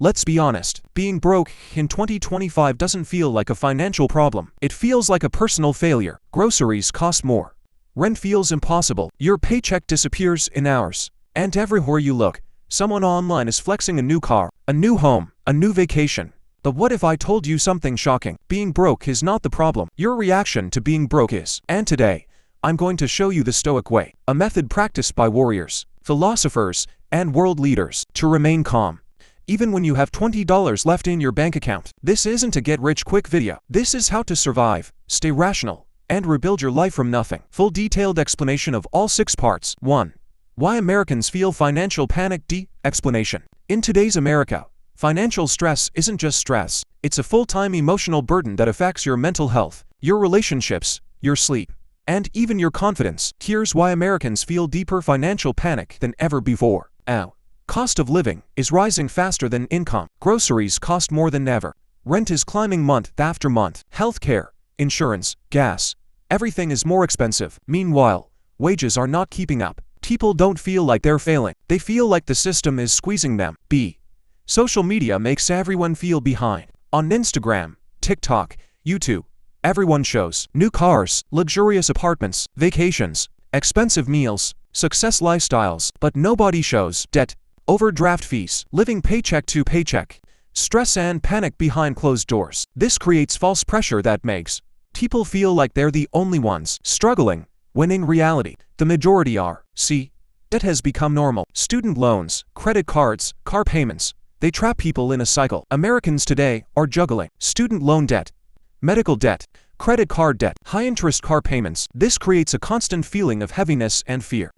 Let's be honest, being broke in 2025 doesn't feel like a financial problem. It feels like a personal failure. Groceries cost more. Rent feels impossible. Your paycheck disappears in hours. And everywhere you look, someone online is flexing a new car, a new home, a new vacation. But what if I told you something shocking? Being broke is not the problem. Your reaction to being broke is. And today, I'm going to show you the Stoic way, a method practiced by warriors, philosophers, and world leaders to remain calm, even when you have $20 left in your bank account. This isn't a get-rich-quick video. This is how to survive, stay rational, and rebuild your life from nothing. Full detailed explanation of all 6 parts. 1. Why Americans feel financial panic. Explanation. In today's America, financial stress isn't just stress. It's a full-time emotional burden that affects your mental health, your relationships, your sleep, and even your confidence. Here's why Americans feel deeper financial panic than ever before. Cost of living is rising faster than income. Groceries cost more than ever. Rent is climbing month after month. Healthcare, insurance, gas, everything is more expensive. Meanwhile, wages are not keeping up. People don't feel like they're failing. They feel like the system is squeezing them. Social media makes everyone feel behind. On Instagram, TikTok, YouTube, everyone shows new cars, luxurious apartments, vacations, expensive meals, success lifestyles, but nobody shows debt, overdraft fees, living paycheck to paycheck, stress and panic behind closed doors. This creates false pressure that makes people feel like they're the only ones struggling, when in reality, the majority are. Debt has become normal. Student loans, credit cards, car payments, they trap people in a cycle. Americans today are juggling student loan debt, medical debt, credit card debt, high-interest car payments. This creates a constant feeling of heaviness and fear.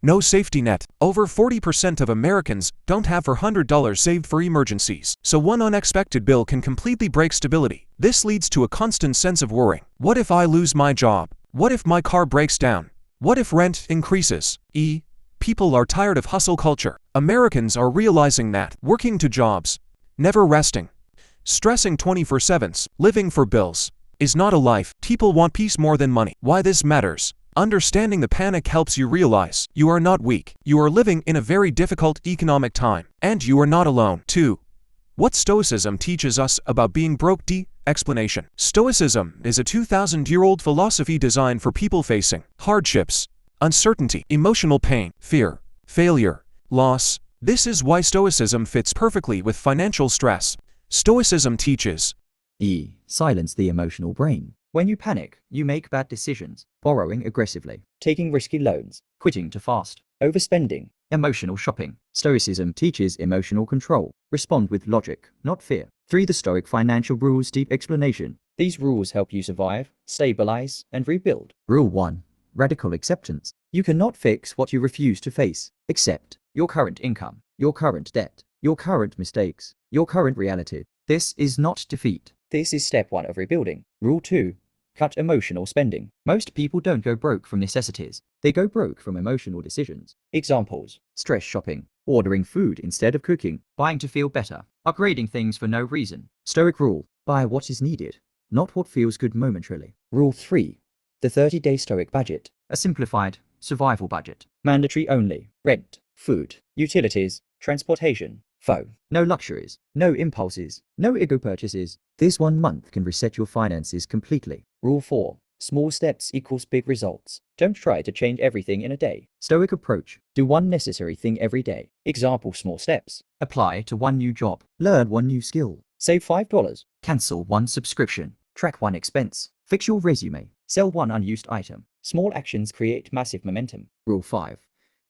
No safety net. Over 40% of Americans don't have $400 saved for emergencies, so one unexpected bill can completely break stability. This leads to a constant sense of worrying. What if I lose my job? What if my car breaks down? What if rent increases? People are tired of hustle culture. Americans are realizing that working 2 jobs, never resting, stressing 24/7, living for bills, is not a life. People want peace more than money. Why this matters? Understanding the panic helps you realize you are not weak. You are living in a very difficult economic time, and you are not alone. 2. What Stoicism teaches us about being broke. Explanation. Stoicism is a 2,000-year-old philosophy designed for people facing hardships, uncertainty, emotional pain, fear, failure, loss. This is why Stoicism fits perfectly with financial stress. Stoicism teaches Silence the emotional brain. When you panic, you make bad decisions, borrowing aggressively, taking risky loans, quitting too fast, overspending, emotional shopping. Stoicism teaches emotional control. Respond with logic, not fear. 3. The Stoic financial rules. Deep explanation. These rules help you survive, stabilize, and rebuild. Rule 1. Radical acceptance. You cannot fix what you refuse to face. Accept your current income, your current debt, your current mistakes, your current reality. This is not defeat. This is step 1 of rebuilding. Rule 2. Cut emotional spending. Most people don't go broke from necessities. They go broke from emotional decisions. Examples: stress shopping, ordering food instead of cooking, buying to feel better, upgrading things for no reason. Stoic rule: buy what is needed, not what feels good momentarily. Rule 3. The 30-day Stoic budget. A simplified survival budget. Mandatory only: rent, food, utilities, transportation, phone. No luxuries, no impulses, no ego purchases. This 1 month can reset your finances completely. Rule 4. Small steps equals big results. Don't try to change everything in a day. Stoic approach: do 1 necessary thing every day. Example: small steps. Apply to 1 new job. Learn 1 new skill. Save $5. Cancel 1 subscription. Track 1 expense. Fix your resume. Sell 1 unused item. Small actions create massive momentum. Rule 5.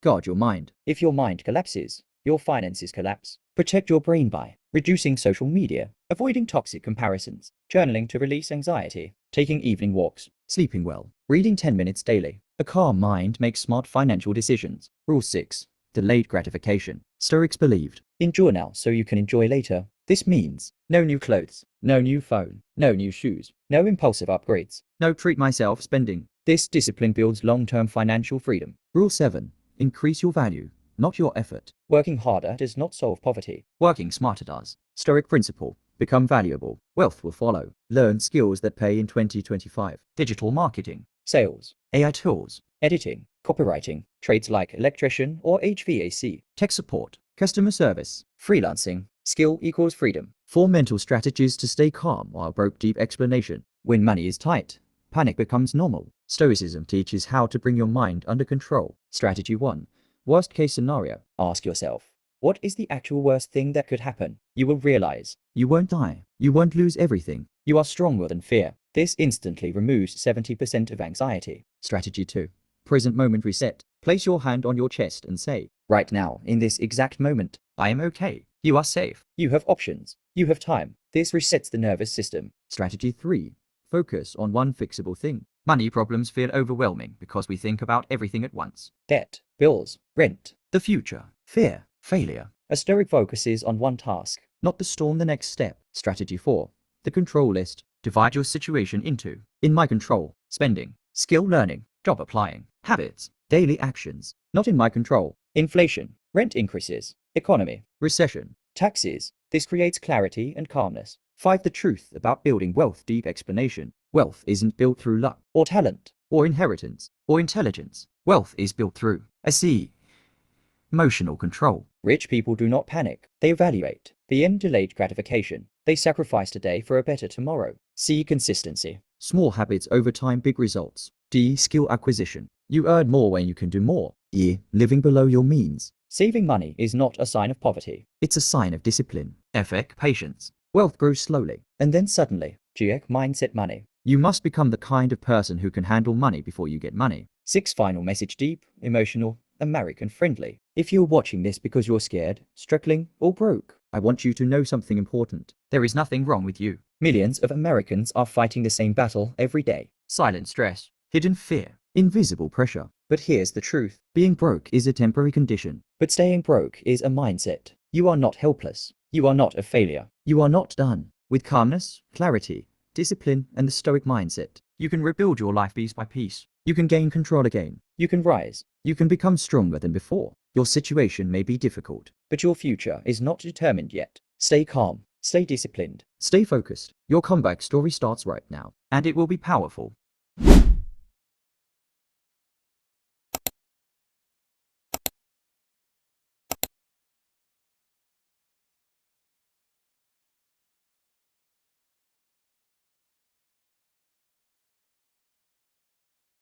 Guard your mind. If your mind collapses, your finances collapse. Protect your brain by reducing social media, avoiding toxic comparisons, journaling to release anxiety, taking evening walks, sleeping well, reading 10 minutes daily. A calm mind makes smart financial decisions. Rule 6. Delayed gratification. Stoics believed, enjoy now so you can enjoy later. This means no new clothes, no new phone, no new shoes, no impulsive upgrades, no treat myself spending. This discipline builds long-term financial freedom. Rule 7. Increase your value, not your effort. Working harder does not solve poverty. Working smarter does. Stoic principle: become valuable, wealth will follow. Learn skills that pay in 2025. Digital marketing, sales, AI tools, editing, copywriting, trades like electrician or HVAC, tech support, customer service, freelancing, Skill equals freedom. 4 mental strategies to stay calm while broke. Deep explanation. When money is tight, panic becomes normal. Stoicism teaches how to bring your mind under control. Strategy 1. Worst case scenario. Ask yourself, what is the actual worst thing that could happen? You will realize you won't die. You won't lose everything. You are stronger than fear. This instantly removes 70% of anxiety. Strategy 2. Present moment reset. Place your hand on your chest and say, right now, in this exact moment, I am okay. You are safe. You have options. You have time. This resets the nervous system. Strategy 3. Focus on one fixable thing. Money problems feel overwhelming because we think about everything at once. Debt, bills, rent, the future, fear, failure. A Stoic focuses on one task, not the storm. The next step. Strategy 4. The control list. Divide your situation into in my control, spending, skill learning, job applying, habits, daily actions. Not in my control, inflation, rent increases, economy, recession, taxes. This creates clarity and calmness. 5. The truth about building wealth. Deep explanation. Wealth isn't built through luck or talent or inheritance or intelligence. Wealth is built through emotional control. Rich people do not panic. They evaluate the end. Delayed gratification. They sacrifice today for a better tomorrow. C. Consistency. Small habits over time, big results. D. Skill acquisition. You earn more when you can do more. E. Living below your means. Saving money is not a sign of poverty. It's a sign of discipline. F. Patience. Wealth grows slowly, and then suddenly. G. Mindset. Money. You must become the kind of person who can handle money before you get money. 6. Final message. Deep, emotional, American friendly. If you're watching this because you're scared, struggling, or broke, I want you to know something important. There is nothing wrong with you. Millions of Americans are fighting the same battle every day. Silent stress, hidden fear, invisible pressure. But here's the truth. Being broke is a temporary condition, but staying broke is a mindset. You are not helpless. You are not a failure. You are not done. With calmness, clarity, discipline, and the Stoic mindset, you can rebuild your life piece by piece. You can gain control again. You can rise. You can become stronger than before. Your situation may be difficult, but your future is not determined yet. Stay calm. Stay disciplined. Stay focused. Your comeback story starts right now, and it will be powerful.